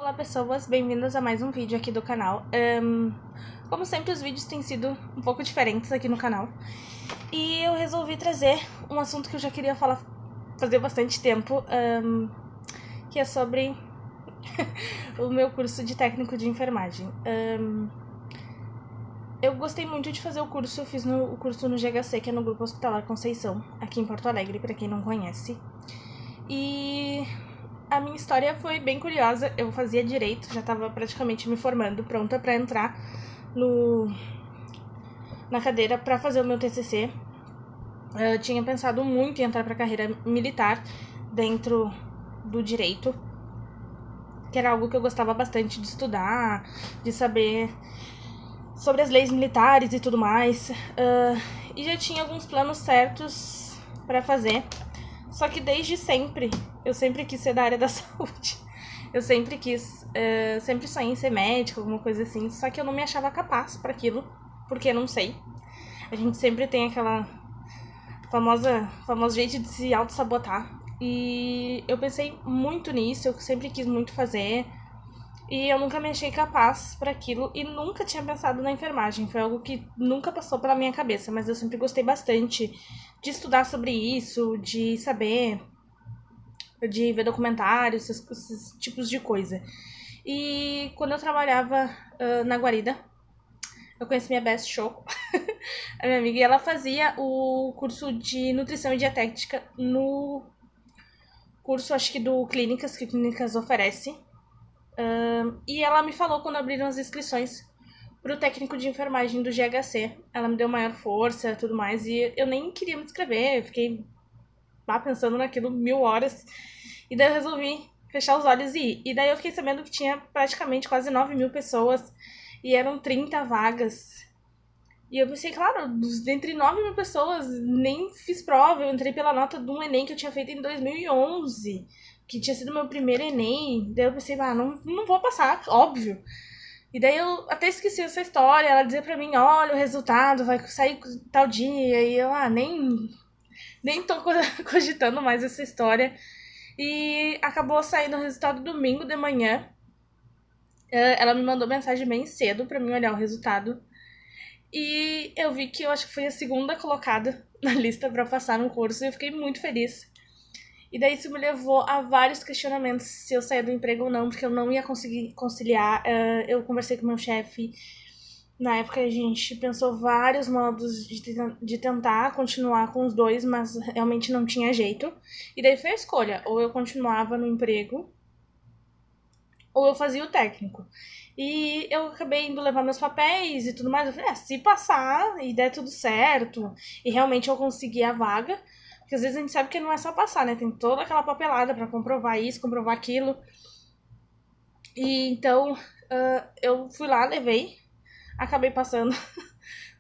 Olá pessoas, bem-vindas a mais um vídeo aqui do canal. Como sempre, os vídeos têm sido um pouco diferentes aqui no canal. E eu resolvi trazer um assunto que eu já queria falar fazer bastante tempo, que é sobre o meu curso de técnico de enfermagem. Eu gostei muito de fazer o curso, eu fiz o curso no GHC, que é no Grupo Hospitalar Conceição, aqui em Porto Alegre, pra quem não conhece. E a minha história foi bem curiosa. Eu fazia direito, já estava praticamente me formando, pronta para entrar na cadeira para fazer o meu TCC. Eu tinha pensado muito em entrar para a carreira militar dentro do direito, que era algo que eu gostava bastante de estudar, de saber sobre as leis militares e tudo mais. E já tinha alguns planos certos para fazer. Só que desde sempre, eu sempre quis ser da área da saúde. Eu sempre sempre sonhei em ser médica, alguma coisa assim. Só que eu não me achava capaz para aquilo, porque eu não sei. A gente sempre tem aquela famoso jeito de se auto-sabotar. E eu pensei muito nisso, eu sempre quis muito fazer. E eu nunca me achei capaz para aquilo e nunca tinha pensado na enfermagem. Foi algo que nunca passou pela minha cabeça, mas eu sempre gostei bastante de estudar sobre isso, de saber, de ver documentários, esses tipos de coisa. E quando eu trabalhava na guarida, eu conheci minha best show, a minha amiga, e ela fazia o curso de nutrição e dietética no curso, acho que do Clínicas, que o Clínicas oferece. E ela me falou quando abriram as inscrições pro técnico de enfermagem do GHC. Ela me deu maior força e tudo mais. E eu nem queria me inscrever. Eu fiquei lá pensando naquilo 1000 horas. E daí eu resolvi fechar os olhos e ir. E daí eu fiquei sabendo que tinha praticamente quase 9.000 pessoas. E eram 30 vagas. E eu pensei, claro, entre 9.000 pessoas, nem fiz prova. Eu entrei pela nota de um Enem que eu tinha feito em 2011, que tinha sido meu primeiro Enem. Daí eu pensei, não vou passar, óbvio. E daí eu até esqueci essa história. Ela dizia pra mim, olha, o resultado vai sair tal dia. E eu, nem tô cogitando mais essa história. E acabou saindo o resultado domingo de manhã. Ela me mandou mensagem bem cedo pra mim olhar o resultado. E eu vi que eu acho que fui a segunda colocada na lista pra passar no curso e eu fiquei muito feliz. E daí isso me levou a vários questionamentos se eu saía do emprego ou não, porque eu não ia conseguir conciliar. Eu conversei com meu chefe. Na época a gente pensou vários modos de tentar continuar com os dois, mas realmente não tinha jeito. E daí foi a escolha, ou eu continuava no emprego, ou eu fazia o técnico. E eu acabei indo levar meus papéis e tudo mais. Eu falei, se passar e der tudo certo, e realmente eu consegui a vaga, porque às vezes a gente sabe que não é só passar, né? Tem toda aquela papelada pra comprovar isso, comprovar aquilo. E então eu fui lá, levei, acabei passando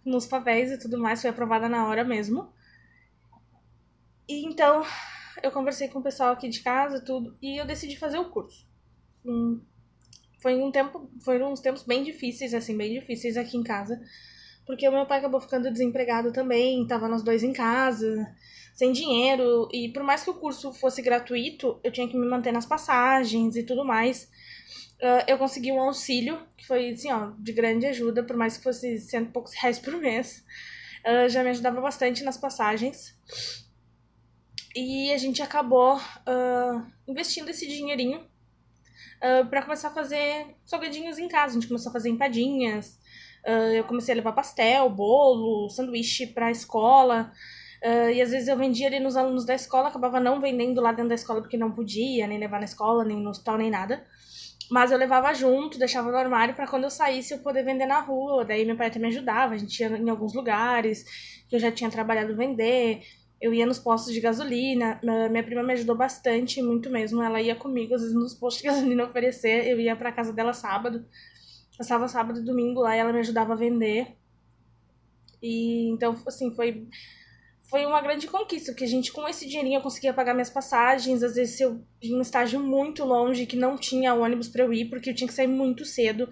nos papéis e tudo mais, fui aprovada na hora mesmo. E então eu conversei com o pessoal aqui de casa, tudo, e eu decidi fazer o curso. Foram uns tempos bem difíceis, assim, bem difíceis aqui em casa, porque o meu pai acabou ficando desempregado também, tava nós dois em casa, sem dinheiro, e por mais que o curso fosse gratuito, eu tinha que me manter nas passagens e tudo mais. Eu consegui um auxílio, que foi, assim, ó, de grande ajuda, por mais que fosse 100 e poucos reais por mês. Já me ajudava bastante nas passagens. E a gente acabou investindo esse dinheirinho pra começar a fazer salgadinhos em casa. A gente começou a fazer empadinhas, eu comecei a levar pastel, bolo, sanduíche pra escola. E às vezes eu vendia ali nos alunos da escola, acabava não vendendo lá dentro da escola porque não podia, nem levar na escola, nem no hospital, nem nada. Mas eu levava junto, deixava no armário pra quando eu saísse eu poder vender na rua. Daí meu pai até me ajudava, a gente ia em alguns lugares que eu já tinha trabalhado vender. Eu ia nos postos de gasolina, minha prima me ajudou bastante, muito mesmo. Ela ia comigo, às vezes, nos postos de gasolina oferecer. Eu ia pra casa dela sábado, passava sábado e domingo lá e ela me ajudava a vender. E então, assim, foi uma grande conquista, porque a gente, com esse dinheirinho, eu conseguia pagar minhas passagens. Às vezes, se eu tinha um estágio muito longe, que não tinha ônibus pra eu ir, porque eu tinha que sair muito cedo,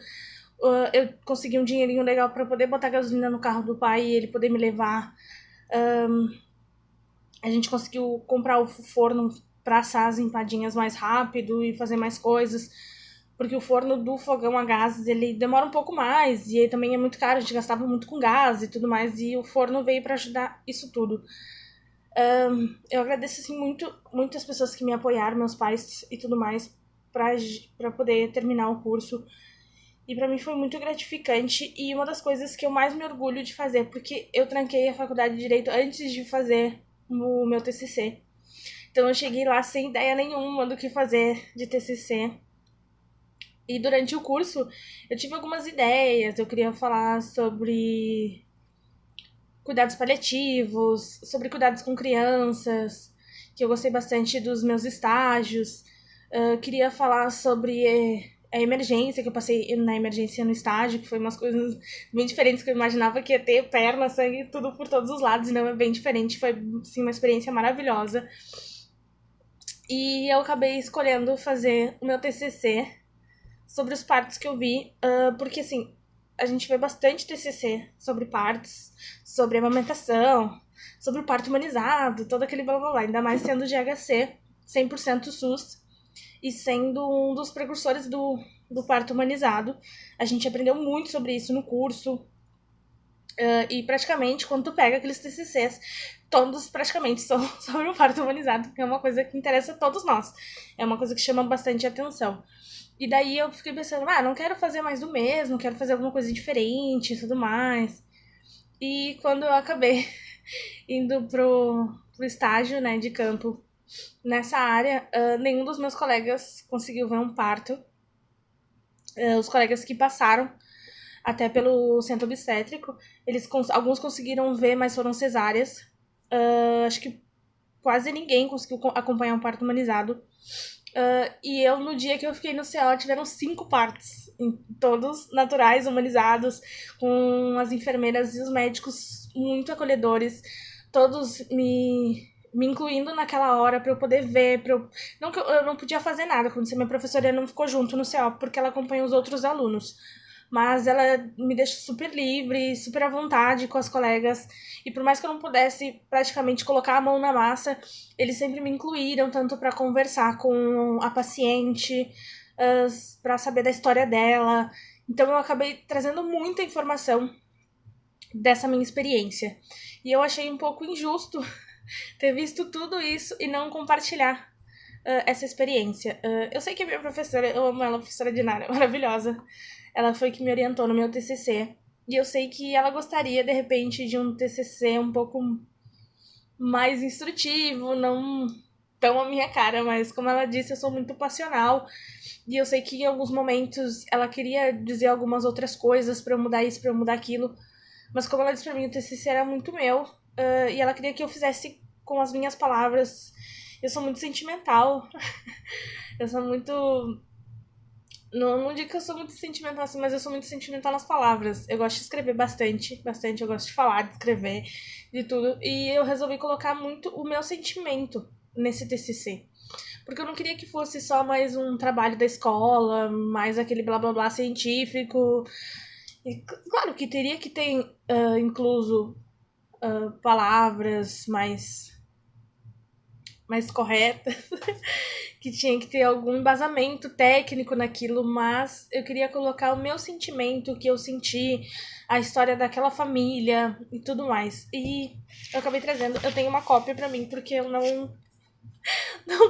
eu consegui um dinheirinho legal pra poder botar gasolina no carro do pai e ele poder me levar. A gente conseguiu comprar o forno pra assar as empadinhas mais rápido e fazer mais coisas. porque o forno do fogão a gás, ele demora um pouco mais, e aí também é muito caro, a gente gastava muito com gás e tudo mais, e o forno veio para ajudar isso tudo. Eu agradeço, assim, muitas pessoas que me apoiaram, meus pais e tudo mais, para poder terminar o curso. E para mim foi muito gratificante e uma das coisas que eu mais me orgulho de fazer, porque eu tranquei a faculdade de Direito antes de fazer o meu TCC. Então eu cheguei lá sem ideia nenhuma do que fazer de TCC. E durante o curso eu tive algumas ideias, eu queria falar sobre cuidados paliativos, sobre cuidados com crianças, que eu gostei bastante dos meus estágios. Queria falar sobre a emergência, que eu passei na emergência no estágio, que foi umas coisas bem diferentes que eu imaginava que ia ter perna, sangue, tudo por todos os lados, e não, é bem diferente, foi, assim, uma experiência maravilhosa. E eu acabei escolhendo fazer o meu TCC sobre os partos que eu vi, porque, assim, a gente vê bastante TCC sobre partos, sobre amamentação, sobre o parto humanizado, todo aquele blá blá blá, ainda mais sendo de HC, 100% SUS, e sendo um dos precursores do parto humanizado. A gente aprendeu muito sobre isso no curso, e praticamente, quando tu pega aqueles TCCs, todos praticamente são sobre o parto humanizado, que é uma coisa que interessa a todos nós. É uma coisa que chama bastante atenção. E daí eu fiquei pensando, não quero fazer mais do mesmo, quero fazer alguma coisa diferente e tudo mais. E quando eu acabei indo pro estágio, né, de campo nessa área, nenhum dos meus colegas conseguiu ver um parto. Os colegas que passaram até pelo centro obstétrico, alguns conseguiram ver, mas foram cesáreas. Acho que quase ninguém conseguiu acompanhar um parto humanizado. E eu, no dia que eu fiquei no CO, tiveram 5 partos, todos naturais, humanizados, com as enfermeiras e os médicos muito acolhedores, todos me incluindo naquela hora pra eu poder ver, não que eu não podia fazer nada, quando minha professora não ficou junto no CO, porque ela acompanha os outros alunos. Mas ela me deixa super livre, super à vontade com as colegas. E por mais que eu não pudesse praticamente colocar a mão na massa, eles sempre me incluíram, tanto para conversar com a paciente, para saber da história dela. Então eu acabei trazendo muita informação dessa minha experiência. E eu achei um pouco injusto ter visto tudo isso e não compartilhar essa experiência. Eu sei que a minha professora, eu amo ela, a professora Dinara, é maravilhosa. Ela foi que me orientou no meu TCC. E eu sei que ela gostaria, de repente, de um TCC um pouco mais instrutivo, não tão a minha cara, mas como ela disse, eu sou muito passional. E eu sei que em alguns momentos ela queria dizer algumas outras coisas pra eu mudar isso, pra eu mudar aquilo. Mas como ela disse pra mim, o TCC era muito meu. E ela queria que eu fizesse com as minhas palavras. Eu sou muito sentimental. Eu sou muito... Não digo que eu sou muito sentimental assim, mas eu sou muito sentimental nas palavras. Eu gosto de escrever bastante, bastante. Eu gosto de falar, de escrever, de tudo. E eu resolvi colocar muito o meu sentimento nesse TCC. Porque eu não queria que fosse só mais um trabalho da escola, mais aquele blá blá blá científico. E claro que teria que ter incluso palavras mais corretas, que tinha que ter algum embasamento técnico naquilo, mas eu queria colocar o meu sentimento, o que eu senti, a história daquela família e tudo mais. E eu acabei trazendo, eu tenho uma cópia pra mim, porque eu não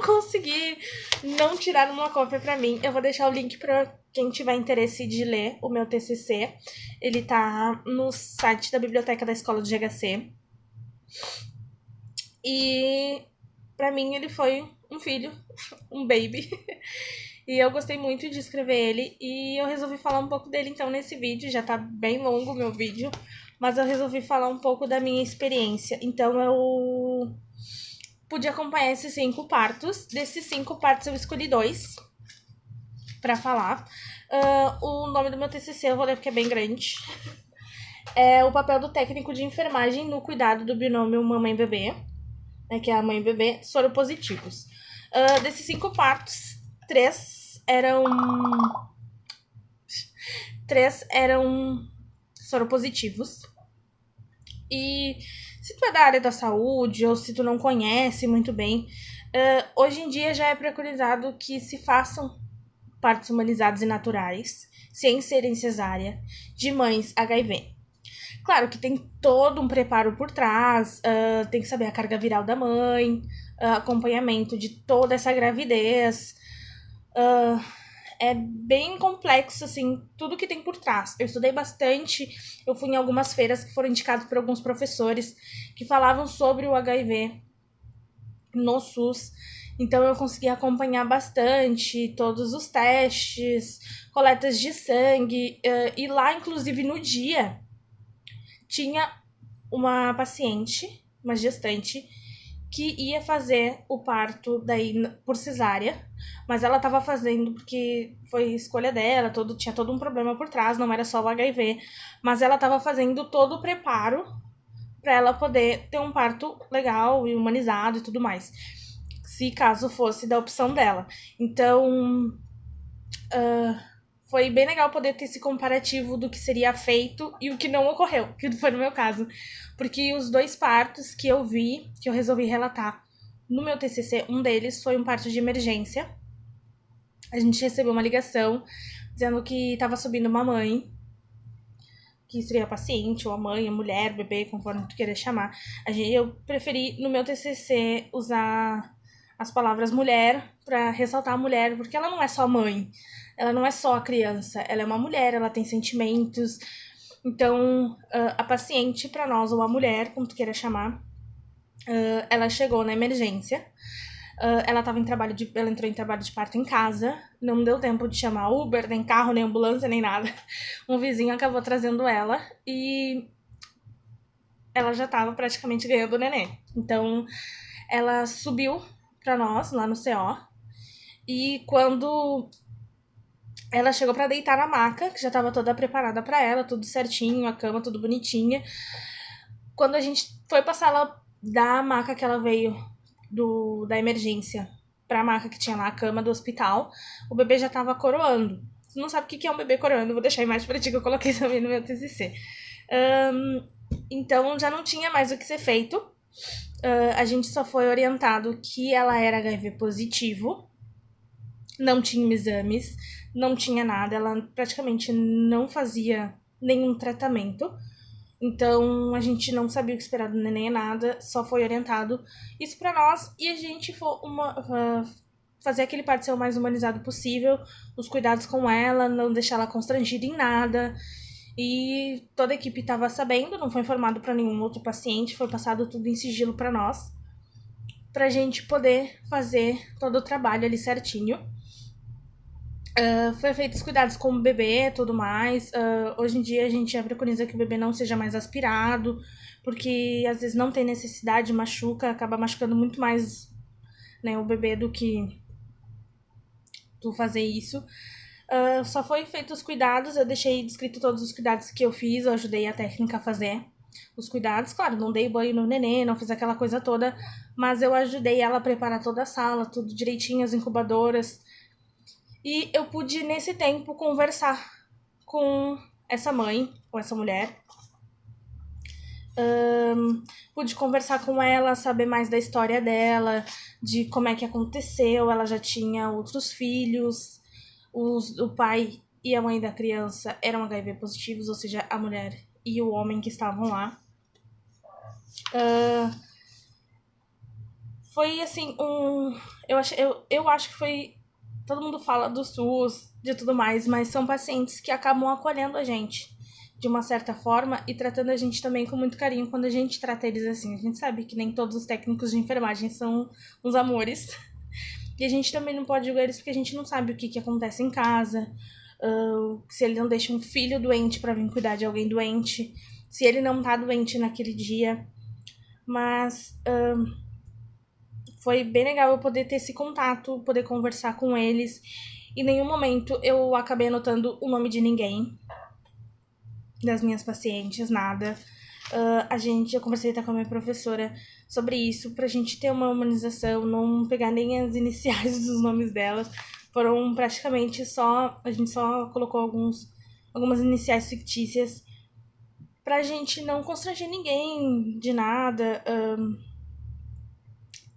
consegui não tirar uma cópia pra mim. Eu vou deixar o link pra quem tiver interesse de ler o meu TCC. Ele tá no site da biblioteca da escola do GHC. E pra mim ele foi um filho, um baby. E eu gostei muito de escrever ele. E eu resolvi falar um pouco dele então nesse vídeo. Já tá bem longo o meu vídeo. Mas eu resolvi falar um pouco da minha experiência. Então eu pude acompanhar esses 5 partos. Desses 5 partos eu escolhi 2 pra falar. O nome do meu TCC eu vou ler porque é bem grande. É o papel do técnico de enfermagem no cuidado do binômio mamãe-bebê, né, que é a mãe e bebê, soropositivos. Desses 5 partos, 3 eram soropositivos. E se tu é da área da saúde ou se tu não conhece muito bem, hoje em dia já é preconizado que se façam partos humanizados e naturais, sem serem cesárea, de mães HIV. Claro que tem todo um preparo por trás, tem que saber a carga viral da mãe, acompanhamento de toda essa gravidez. É bem complexo, assim, tudo que tem por trás. Eu estudei bastante, eu fui em algumas feiras que foram indicadas por alguns professores que falavam sobre o HIV no SUS. Então eu consegui acompanhar bastante todos os testes, coletas de sangue, e lá, inclusive, no dia, tinha uma paciente, uma gestante, que ia fazer o parto daí por cesárea, mas ela estava fazendo porque foi escolha dela, tinha todo um problema por trás, não era só o HIV, mas ela estava fazendo todo o preparo para ela poder ter um parto legal e humanizado e tudo mais, se caso fosse da opção dela. Então, foi bem legal poder ter esse comparativo do que seria feito e o que não ocorreu, que foi no meu caso. Porque os 2 partos que eu vi, que eu resolvi relatar no meu TCC, um deles foi um parto de emergência. A gente recebeu uma ligação dizendo que estava subindo uma mãe, que seria a paciente, ou a mãe, a mulher, o bebê, conforme tu queira chamar. Eu preferi, no meu TCC, usar as palavras mulher para ressaltar a mulher, porque ela não é só mãe, ela não é só a criança, ela é uma mulher, ela tem sentimentos. Então, a paciente, para nós, ou a mulher, como tu queira chamar, ela chegou na emergência. Ela entrou em trabalho de parto em casa, não deu tempo de chamar Uber, nem carro, nem ambulância, nem nada. Um vizinho acabou trazendo ela e ela já estava praticamente ganhando o neném. Então, ela subiu para nós, lá no CO, e quando ela chegou para deitar na maca, que já estava toda preparada para ela, tudo certinho, a cama tudo bonitinha. Quando a gente foi passar ela da maca que ela veio da emergência pra maca que tinha lá, a cama do hospital, o bebê já tava coroando. Você não sabe o que é um bebê coroando, vou deixar a imagem pra ti que eu coloquei também no meu TCC. Então já não tinha mais o que ser feito. A gente só foi orientado que ela era HIV positivo, não tinha exames, não tinha nada, ela praticamente não fazia nenhum tratamento. Então, a gente não sabia o que esperar do neném, nada, só foi orientado isso pra nós e a gente foi fazer aquele parto ser o mais humanizado possível, os cuidados com ela, não deixar ela constrangida em nada. E toda a equipe estava sabendo, não foi informado para nenhum outro paciente, foi passado tudo em sigilo para nós, pra gente poder fazer todo o trabalho ali certinho. Foi feito os cuidados com o bebê e tudo mais. Hoje em dia a gente já preconiza que o bebê não seja mais aspirado, porque às vezes não tem necessidade, machuca, acaba machucando muito mais, né, o bebê do que tu fazer isso. Só foi feito os cuidados, eu deixei descrito todos os cuidados que eu fiz, eu ajudei a técnica a fazer os cuidados. Claro, não dei banho no neném, não fiz aquela coisa toda, mas eu ajudei ela a preparar toda a sala, tudo direitinho, as incubadoras. E eu pude, nesse tempo, conversar com essa mãe, ou essa mulher. Pude conversar com ela, saber mais da história dela, de como é que aconteceu. Ela já tinha outros filhos, o pai e a mãe da criança eram HIV positivos, ou seja, a mulher e o homem que estavam lá. Foi assim, eu acho que foi. Todo mundo fala do SUS, de tudo mais, mas são pacientes que acabam acolhendo a gente de uma certa forma e tratando a gente também com muito carinho quando a gente trata eles assim. A gente sabe que nem todos os técnicos de enfermagem são uns amores. E a gente também não pode julgar eles porque a gente não sabe o que acontece em casa, se ele não deixa um filho doente para vir cuidar de alguém doente, se ele não tá doente naquele dia. Mas foi bem legal eu poder ter esse contato, poder conversar com eles. Em nenhum momento eu acabei anotando o nome de ninguém, das minhas pacientes, nada. Eu conversei até com a minha professora sobre isso, pra gente ter uma humanização, não pegar nem as iniciais dos nomes delas. Foram praticamente a gente só colocou algumas iniciais fictícias pra gente não constranger ninguém de nada.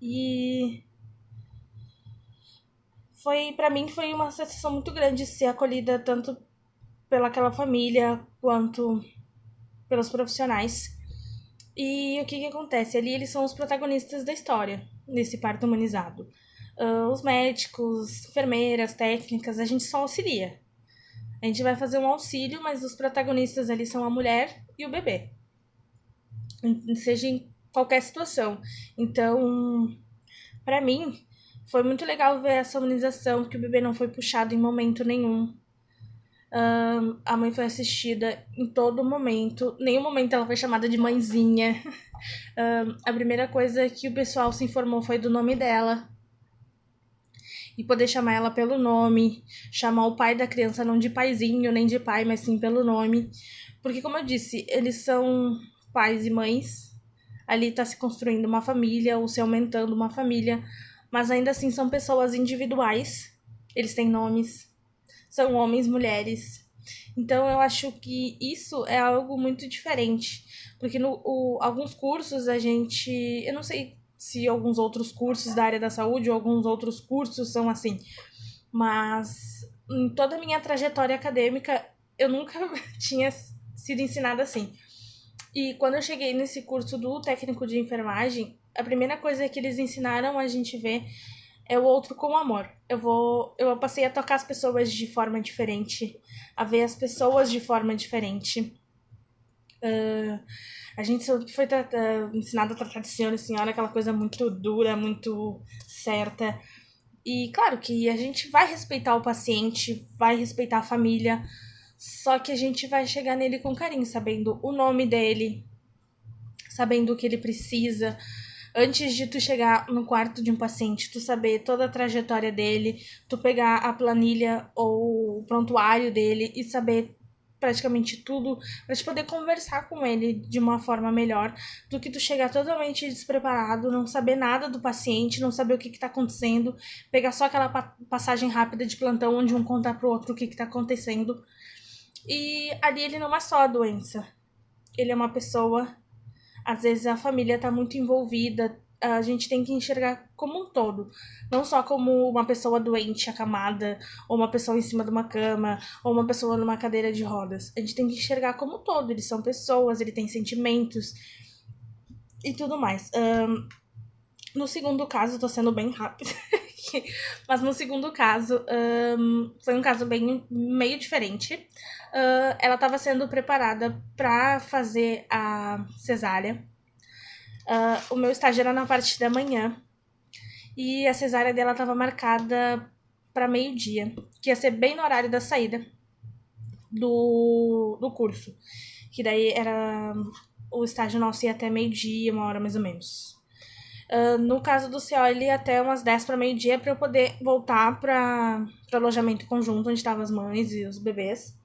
E Para mim, foi uma sensação muito grande ser acolhida tanto pelaquela família quanto pelos profissionais. E o que acontece? Ali eles são os protagonistas da história, nesse parto humanizado. Os médicos, enfermeiras, técnicas, a gente só auxilia. A gente vai fazer um auxílio, mas os protagonistas ali são a mulher e o bebê. Seja em qualquer situação. Então, pra mim, foi muito legal ver essa humanização, que o bebê não foi puxado em momento nenhum. A mãe foi assistida em todo momento. Nenhum momento ela foi chamada de mãezinha. A primeira coisa que o pessoal se informou foi do nome dela. E poder chamar ela pelo nome. Chamar o pai da criança não de paizinho, nem de pai, mas sim pelo nome. Porque, como eu disse, eles são pais e mães. Ali tá se construindo uma família, ou se aumentando uma família. Mas ainda assim são pessoas individuais. Eles têm nomes. São homens, mulheres. Então eu acho que isso é algo muito diferente. Porque alguns cursos a gente. Eu não sei se alguns outros cursos da área da saúde ou alguns outros cursos são assim. Mas em toda a minha trajetória acadêmica eu nunca tinha sido ensinada assim. E quando eu cheguei nesse curso do técnico de enfermagem, a primeira coisa que eles ensinaram a gente ver é o outro com amor. Eu passei a tocar as pessoas de forma diferente, a ver as pessoas de forma diferente. A gente foi ensinado a tratar de senhor e senhora, aquela coisa muito dura, muito certa. E claro que a gente vai respeitar o paciente, vai respeitar a família, só que a gente vai chegar nele com carinho, sabendo o nome dele, sabendo o que ele precisa. Antes de tu chegar no quarto de um paciente, tu saber toda a trajetória dele, tu pegar a planilha ou o prontuário dele e saber praticamente tudo para te poder conversar com ele de uma forma melhor do que tu chegar totalmente despreparado, não saber nada do paciente, não saber o que tá acontecendo, pegar só aquela passagem rápida de plantão onde um conta pro outro o que tá acontecendo. E ali ele não é só a doença, ele é uma pessoa. Às vezes a família está muito envolvida, a gente tem que enxergar como um todo, não só como uma pessoa doente, acamada, ou uma pessoa em cima de uma cama, ou uma pessoa numa cadeira de rodas. A gente tem que enxergar como um todo, eles são pessoas, eles têm sentimentos e tudo mais. No segundo caso, tô sendo bem rápida, mas no segundo caso, foi um caso bem meio diferente. Ela estava sendo preparada para fazer a cesárea. O meu estágio era na parte da manhã e a cesárea dela estava marcada para meio-dia, que ia ser bem no horário da saída do curso, que daí era o estágio nosso ia até meio-dia, 1 hora mais ou menos. No caso do CO, ele ia até umas 10 para meio-dia para eu poder voltar para alojamento conjunto, onde estavam as mães e os bebês.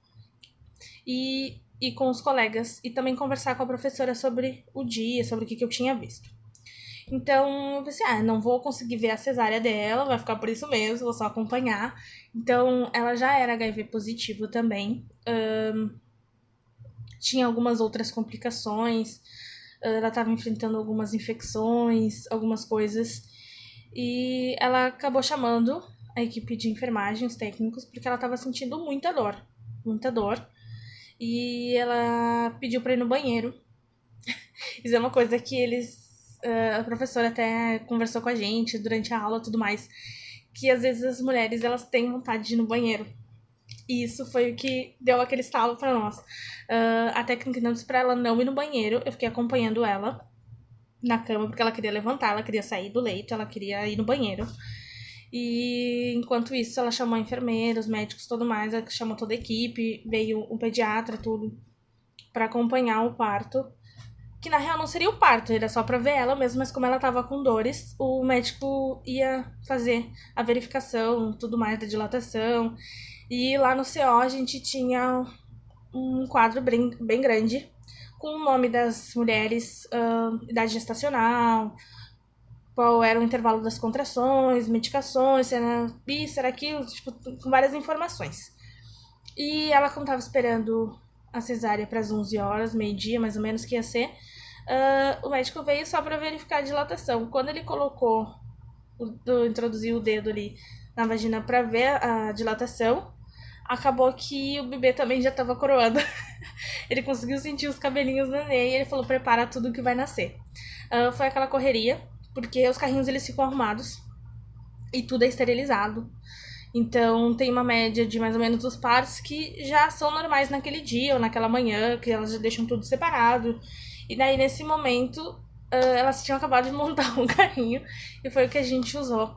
E com os colegas. E também conversar com a professora sobre o dia, sobre o que eu tinha visto. Então, eu pensei, não vou conseguir ver a cesárea dela, vai ficar por isso mesmo, vou só acompanhar. Então, ela já era HIV positivo também. Tinha algumas outras complicações. Ela estava enfrentando algumas infecções, algumas coisas. E ela acabou chamando a equipe de enfermagem, os técnicos, porque ela estava sentindo muita dor. Muita dor. E ela pediu para ir no banheiro. Isso é uma coisa que eles... a professora até conversou com a gente durante a aula e tudo mais. Que às vezes as mulheres, elas têm vontade de ir no banheiro. E isso foi o que deu aquele estalo pra nós. A técnica não disse pra ela não ir no banheiro. Eu fiquei acompanhando ela na cama, porque ela queria levantar, ela queria sair do leito, ela queria ir no banheiro. E enquanto isso, ela chamou a enfermeira, os médicos, tudo mais, ela chamou toda a equipe, veio um pediatra, tudo, pra acompanhar o parto. Que na real não seria o parto, era só pra ver ela mesmo, mas como ela tava com dores, o médico ia fazer a verificação, tudo mais da dilatação. E lá no CO a gente tinha um quadro bem grande com o nome das mulheres, idade gestacional, qual era o intervalo das contrações, medicações, se era isso, era aquilo, tipo, com várias informações. E ela, como estava esperando a cesárea para as 11 horas, meio-dia mais ou menos que ia ser, o médico veio só para verificar a dilatação. Quando ele colocou, introduziu o dedo ali na vagina para ver a dilatação, acabou que o bebê também já tava coroando. Ele conseguiu sentir os cabelinhos do neném e ele falou, prepara tudo que vai nascer. Foi aquela correria, porque os carrinhos eles ficam arrumados e tudo é esterilizado. Então tem uma média de mais ou menos os partos que já são normais naquele dia ou naquela manhã, que elas já deixam tudo separado. E daí nesse momento elas tinham acabado de montar um carrinho e foi o que a gente usou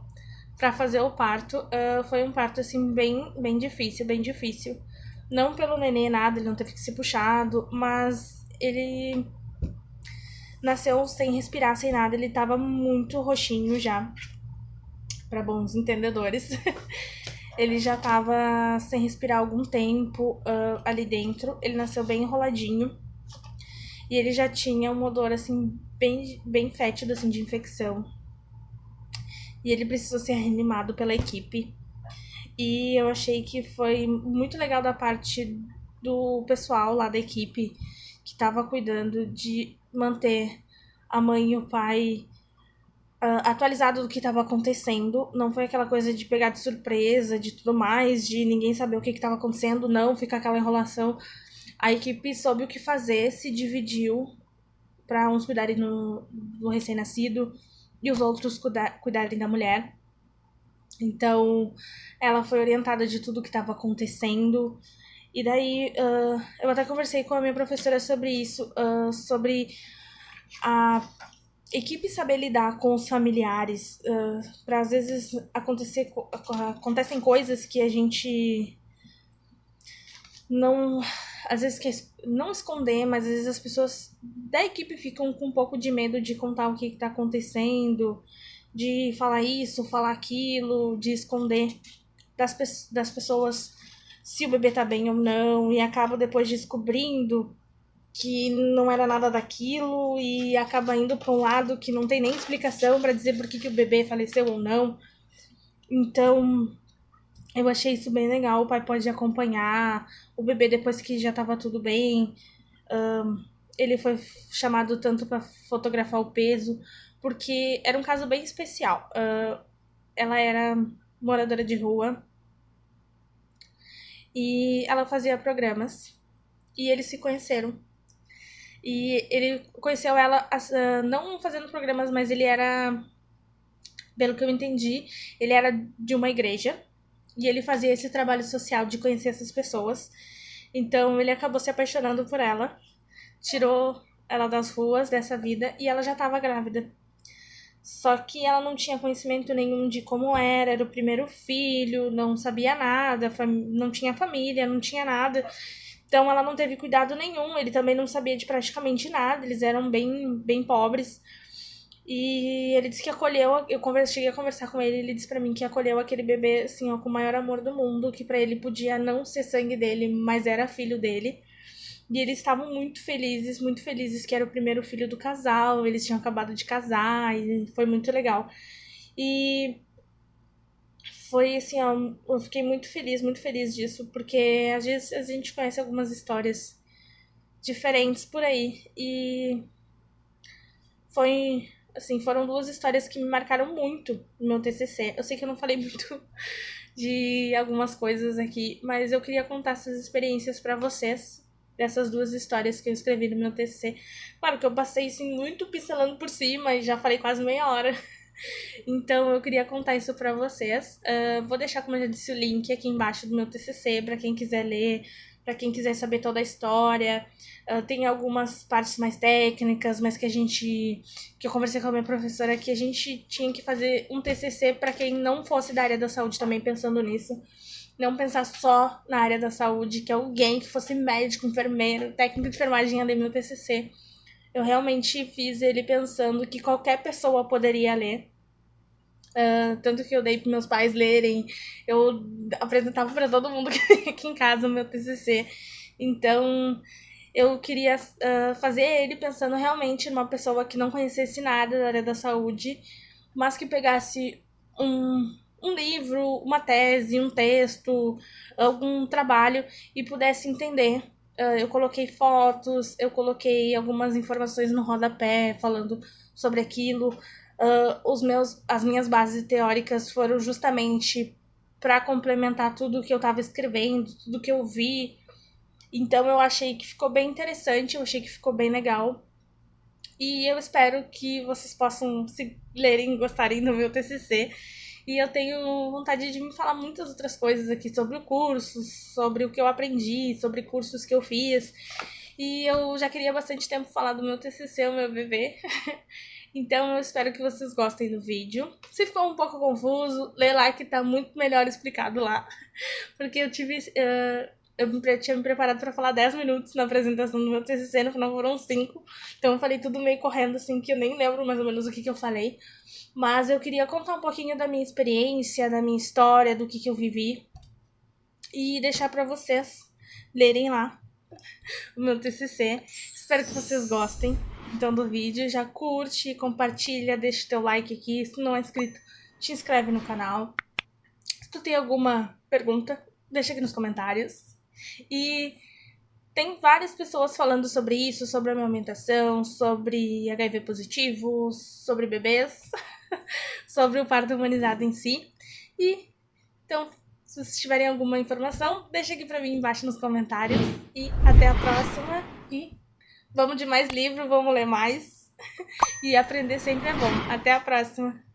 para fazer o parto. Foi um parto assim bem difícil, bem difícil. Não pelo neném nada, ele não teve que ser puxado, mas ele nasceu sem respirar, sem nada, ele tava muito roxinho já, para bons entendedores. Ele já tava sem respirar há algum tempo ali dentro, ele nasceu bem enroladinho e ele já tinha um odor assim bem fétido assim de infecção. E ele precisou ser reanimado pela equipe. E eu achei que foi muito legal da parte do pessoal lá da equipe que estava cuidando de manter a mãe e o pai atualizado do que estava acontecendo. Não foi aquela coisa de pegar de surpresa, de tudo mais, de ninguém saber o que estava acontecendo, não, fica aquela enrolação. A equipe soube o que fazer, se dividiu para uns cuidarem do recém-nascido e os outros cuidarem da mulher. Então, ela foi orientada de tudo que estava acontecendo. E daí, eu até conversei com a minha professora sobre isso, sobre a equipe saber lidar com os familiares. Para às vezes acontecem coisas que a gente não... Às vezes quer não esconder, mas às vezes as pessoas da equipe ficam com um pouco de medo de contar o que está acontecendo, de falar isso, falar aquilo, de esconder das pessoas se o bebê tá bem ou não, e acaba depois descobrindo que não era nada daquilo e acaba indo para um lado que não tem nem explicação para dizer por que o bebê faleceu ou não. Então, eu achei isso bem legal. O pai pode acompanhar o bebê depois que já tava tudo bem. Ele foi chamado tanto para fotografar o peso, porque era um caso bem especial. Ela era moradora de rua e ela fazia programas e eles se conheceram. E ele conheceu ela não fazendo programas, mas ele era, pelo que eu entendi, ele era de uma igreja e ele fazia esse trabalho social de conhecer essas pessoas. Então ele acabou se apaixonando por ela, tirou ela das ruas dessa vida e ela já estava grávida. Só que ela não tinha conhecimento nenhum de como era o primeiro filho, não sabia nada, não tinha família, não tinha nada. Então ela não teve cuidado nenhum, ele também não sabia de praticamente nada, eles eram bem pobres. E ele disse que acolheu, cheguei a conversar com ele, ele disse pra mim que acolheu aquele bebê assim, ó, com o maior amor do mundo, que pra ele podia não ser sangue dele, mas era filho dele. E eles estavam muito felizes que era o primeiro filho do casal, eles tinham acabado de casar e foi muito legal. E foi assim, ó, eu fiquei muito feliz disso, porque às vezes a gente conhece algumas histórias diferentes por aí. E foi, assim, foram duas histórias que me marcaram muito no meu TCC. Eu sei que eu não falei muito de algumas coisas aqui, mas eu queria contar essas experiências pra vocês, dessas duas histórias que eu escrevi no meu TCC. Claro que eu passei assim, muito pincelando por cima e já falei quase meia hora. Então eu queria contar isso pra vocês. Vou deixar, como eu já disse, o link aqui embaixo do meu TCC pra quem quiser ler, pra quem quiser saber toda a história. Tem algumas partes mais técnicas, mas que eu conversei com a minha professora que a gente tinha que fazer um TCC pra quem não fosse da área da saúde também, pensando nisso. Não pensar só na área da saúde, que alguém que fosse médico, enfermeiro, técnico de enfermagem ia ler meu TCC. Eu realmente fiz ele pensando que qualquer pessoa poderia ler. Tanto que eu dei para meus pais lerem. Eu apresentava para todo mundo aqui em casa o meu TCC. Então, eu queria fazer ele pensando realmente numa pessoa que não conhecesse nada da área da saúde, mas que pegasse um livro, uma tese, um texto, algum trabalho e pudesse entender. Eu coloquei fotos, eu coloquei algumas informações no rodapé falando sobre aquilo. As minhas bases teóricas foram justamente para complementar tudo que eu tava escrevendo, tudo que eu vi. Então eu achei que ficou bem interessante, eu achei que ficou bem legal. E eu espero que vocês possam se lerem e gostarem do meu TCC. E eu tenho vontade de me falar muitas outras coisas aqui sobre o curso, sobre o que eu aprendi, sobre cursos que eu fiz. E eu já queria bastante tempo falar do meu TCC, o meu bebê. Então eu espero que vocês gostem do vídeo. Se ficou um pouco confuso, lê lá que tá muito melhor explicado lá. Porque eu tive... eu tinha me preparado para falar 10 minutos na apresentação do meu TCC, no final foram 5. Então eu falei tudo meio correndo, assim, que eu nem lembro mais ou menos o que eu falei. Mas eu queria contar um pouquinho da minha experiência, da minha história, do que eu vivi. E deixar para vocês lerem lá o meu TCC. Espero que vocês gostem, então, do vídeo. Já curte, compartilha, deixa teu like aqui. Se não é inscrito, te inscreve no canal. Se tu tem alguma pergunta, deixa aqui nos comentários. E tem várias pessoas falando sobre isso, sobre a amamentação, sobre HIV positivo, sobre bebês, sobre o parto humanizado em si. E, então, se vocês tiverem alguma informação, deixa aqui pra mim embaixo nos comentários. E até a próxima. E vamos de mais livro, vamos ler mais. E aprender sempre é bom. Até a próxima.